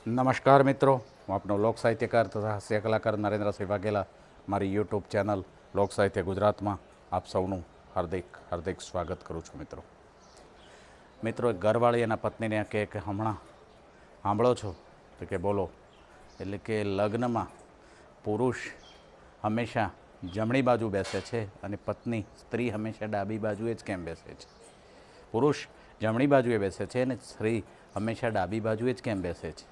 નમસ્કાર મિત્રો, હું આપનો લોક સાહિત્યકાર તથા હાસ્ય કલાકાર નરેન્દ્રસિંહ વાઘેલા મારી યુટ્યુબ ચેનલ લોક સાહિત્ય ગુજરાતમાં આપ સૌનું હાર્દિક સ્વાગત કરું છું. મિત્રો એક ઘરવાળી એના પત્નીને કહે કે હમણાં સાંભળો છો? તો કે બોલો. એટલે કે લગ્નમાં પુરુષ હંમેશા જમણી બાજુ બેસે છે અને પત્ની સ્ત્રી હંમેશા ડાબી બાજુએ જ કેમ બેસે છે? પુરુષ જમણી બાજુએ બેસે છે અને સ્ત્રી હંમેશા ડાબી બાજુએ જ કેમ બેસે છે?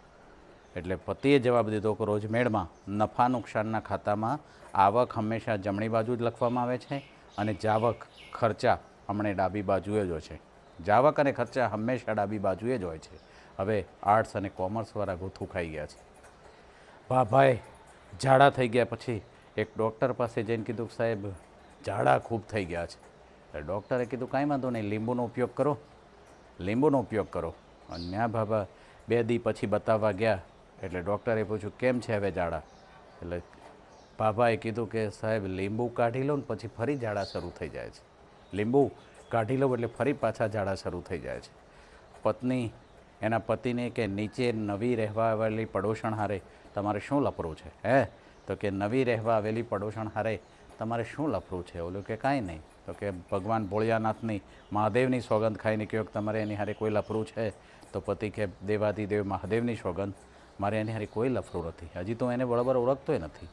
એટલે પતિએ જવાબ દીધો કે રોજમેળમાં નફા નુકસાનના ખાતામાં આવક હંમેશા જમણી બાજુ જ લખવામાં આવે છે અને જાવક ખર્ચા હમણાં ડાબી બાજુએ જ હોય છે. જાવક અને ખર્ચા હંમેશા ડાબી બાજુએ જ હોય છે. હવે આર્ટ્સ અને કોમર્સવાળા ગોથું ખાઈ ગયા છે. ભાઈ ઝાડા થઈ ગયા પછી એક ડૉક્ટર પાસે જઈને કીધું, સાહેબ ઝાડા ખૂબ થઈ ગયા છે. એટલે ડૉક્ટરે કીધું કાંઈ વાંધો નહીં, લીંબુનો ઉપયોગ કરો. અને ન્યા બાબા 2 દી પછી બતાવવા ગયા એટલે ડૉક્ટરે પૂછ્યું કેમ છે હવે ઝાડા? એટલે બાબાએ કીધું કે સાહેબ લીંબુ કાઢી લો ને પછી ફરી ઝાડા શરૂ થઈ જાય છે. લીંબુ કાઢી લો એટલે ફરી પાછા ઝાડા શરૂ થઈ જાય છે. પત્ની એના પતિને કે નીચે નવી રહેવા આવેલી પડોશણ હારે તમારે શું લફરું છે? તો કે નવી રહેવા આવેલી પડોશણ હારે તમારે શું લફરું છે? ઓલું કે કાંઈ નહીં. તો કે ભગવાન ભોળિયાનાથની મહાદેવની સોગંદ ખાઈને કહ્યું કે તમારે એની હારે કોઈ લફરું છે? તો પતિ કે દેવાધિદેવ મહાદેવની સોગંદ મારે એની હારે કોઈ લફરું નથી. હજી તો એને બરાબર ઓળખતોય નથી.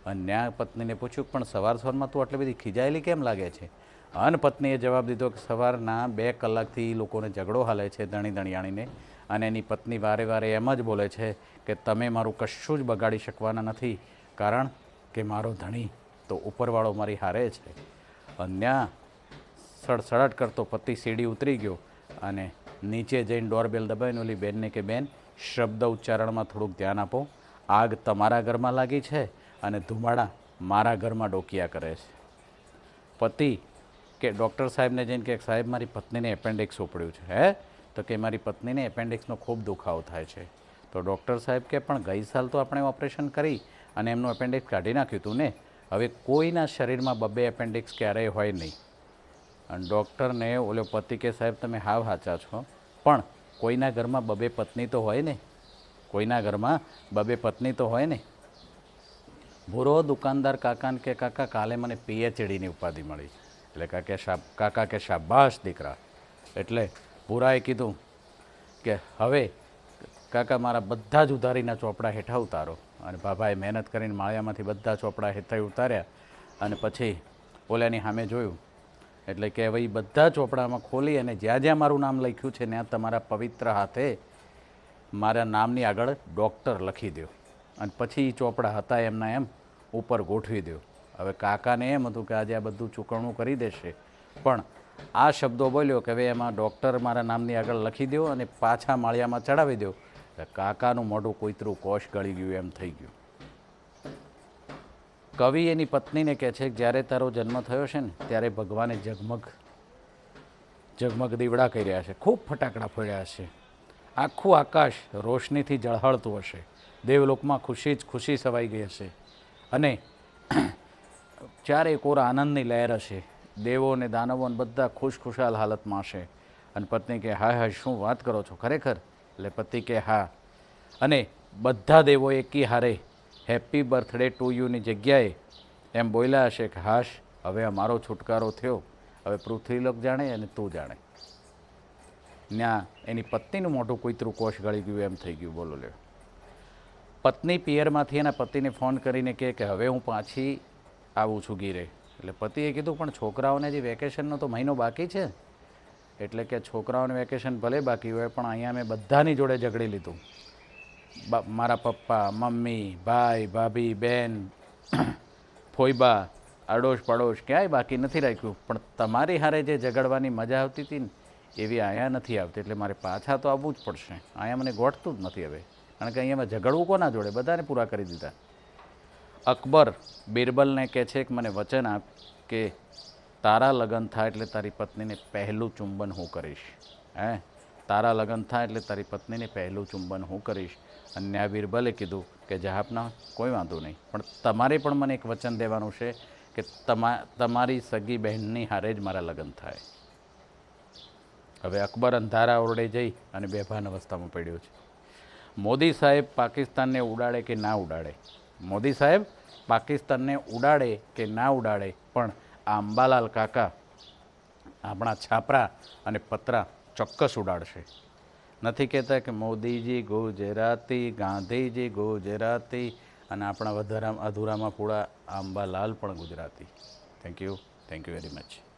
અને ન્યા પત્નીને પૂછ્યું પણ સવારમાં તું આટલી બધી ખીજાયેલી કેમ લાગે છે? અન પત્નીએ જવાબ દીધો કે સવારના 2 કલાકથી લોકોને ઝઘડો હાલે છે ધણી ધણિયાણીને, અને એની પત્ની વારે વારે એમ જ બોલે છે કે તમે મારું કશું જ બગાડી શકવાના નથી, કારણ કે મારો ધણી તો ઉપરવાળો મારી હારે છે. અન્યા સડસડાટ કરતો પતિ સીડી ઉતરી ગયો અને નીચે જઈને ડોરબેલ દબાવીને ઓલી બેનને કે બેન, શબ્દ ઉચ્ચારણમાં થોડુંક ધ્યાન આપો. આગ તમારા ઘરમાં લાગી છે અને ધુમાડા મારા ઘરમાં ડોકિયા કરે છે. પતિ કે ડૉક્ટર સાહેબને જઈને કે સાહેબ મારી પત્નીને એપેન્ડિક્સ ઉપડ્યું છે. તો કે મારી પત્નીને એપેન્ડિક્સનો ખૂબ દુખાવો થાય છે. તો ડૉક્ટર સાહેબ કે પણ ગઈ સાલ તો આપણે ઓપરેશન કરી અને એમનું એપેન્ડિક્સ કાઢી નાખ્યું હતું ને. હવે કોઈના શરીરમાં 2 એપેન્ડિક્સ ક્યારેય હોય નહીં. અને ડૉક્ટરને ઓલો પતિ કે સાહેબ તમે હાવ સાચા છો, પણ કોઈના ઘરમાં 2 પત્ની તો હોય ને. કોઈના ઘરમાં 2 પત્ની તો હોય ને. ભૂરો દુકાનદાર કાકાને કે કાકા કાલે મને PhDની ઉપાધિ મળી. એટલે કાકા કે શાબાશ દીકરા. એટલે ભૂરાએ કીધું કે હવે કાકા મારા બધા જ ઉધારીના ચોપડા હેઠા ઉતારો. અને બાબાએ મહેનત કરીને માળિયામાંથી બધા ચોપડા હેઠા ઉતાર્યા અને પછી ઓલાની સામે જોયું. એટલે કે હવે બધા ચોપડામાં ખોલી અને જ્યાં જ્યાં મારું નામ લખ્યું છે ત્યાં તમારા પવિત્ર હાથે મારા નામની આગળ ડૉક્ટર લખી દો અને પછી એ ચોપડા હતા એમના એમ ઉપર ગોઠવી દો. હવે કાકાને એમ હતું કે આજે આ બધું ચૂકવણું કરી દેશે, પણ આ શબ્દો બોલ્યો કે હવે એમાં ડૉક્ટર મારા નામની આગળ લખી દો અને પાછા માળિયામાં ચડાવી દો. એટલે કાકાનું મોઢું કોઈતરું કોષ ગળી ગયું એમ થઈ ગયું. કવિ એની પત્નીને કહે છે કે જ્યારે તારો જન્મ થયો છે ને ત્યારે ભગવાને ઝગમગ દીવડા કર્યા છે, ખૂબ ફટાકડા ફોડ્યા છે, આખું આકાશ રોશનીથી ઝળહળતું હશે, દેવલોકમાં ખુશી જ ખુશી સવાઈ ગઈ હશે અને ચારે કોર આનંદની લહેર હશે. દેવો અને દાનવો બધા ખુશખુશાલ હાલતમાં હશે. અને પત્ની કે હા હા શું વાત કરો છો ખરેખર? એટલે પતિ કે હા. અને બધા દેવો એકી હારે હેપી બર્થડે ટુ યુની જગ્યાએ એમ બોલ્યા હશે કે હાશ હવે અમારો છુટકારો થયો, હવે પૃથ્વીલોક જાણે અને તું જાણે. ત્યાં એની પત્નીનું મોઢું કોઈતરું કોષ ગળી ગયું એમ થઈ ગયું. બોલો લ્યો. પત્ની પિયરમાંથી એના પતિને ફોન કરીને કહે કે હવે હું પાછી આવું છું ગીરે. એટલે પતિએ કીધું પણ છોકરાઓને જે વેકેશનનો તો મહિનો બાકી છે. એટલે કે છોકરાઓને વેકેશન ભલે બાકી હોય પણ અહીંયા મેં બધાની જોડે ઝઘડી લીધું. મારા પપ્પા, મમ્મી, ભાઈ, ભાભી, બેન, ફોઈબા, આડોશ પડોશ ક્યાંય બાકી નથી રાખ્યું, પણ તમારી હારે જે ઝઘડવાની મજા આવતી હતી ને એવી અહીંયા નથી આવતી. એટલે મારે પાછા તો આવવું જ પડશે. અહીંયા મને ગોઠતું જ નથી હવે, કારણ કે અહીંયામાં ઝઘડવું કોના જોડે? બધાને પૂરા કરી દીધા. અકબર બિરબલને કહે છે કે મને વચન આપ કે તારા લગ્ન થાય એટલે તારી પત્નીને પહેલું ચુંબન હું કરીશ. તારા લગ્ન થાય એટલે તારી પત્નીને પહેલું ચુંબન હું કરીશ. અને આ બિરબલે કીધું કે જહાપના કોઈ વાંધો નહીં, પણ તમારે પણ મને એક વચન દેવાનું છે કે તમારી સગી બહેનની હારે જ મારા લગ્ન થાય. હવે અકબર અંધારા ઓરડે જઈ અને બેભાન અવસ્થામાં પડ્યો છે. મોદી સાહેબ પાકિસ્તાનને ઉડાડે કે ના ઉડાડે, મોદી સાહેબ પાકિસ્તાનને ઉડાડે કે ના ઉડાડે, પણ આ અંબાલાલ કાકા આપણા છાપરા અને પતરા ચોક્કસ ઉડાડશે. નથી કહેતા કે મોદીજી ગુજરાતી, ગાંધીજી ગુજરાતી, અને આપણા અધૂરામાં પૂરા અંબાલાલ પણ Gujarati. Thank you very much.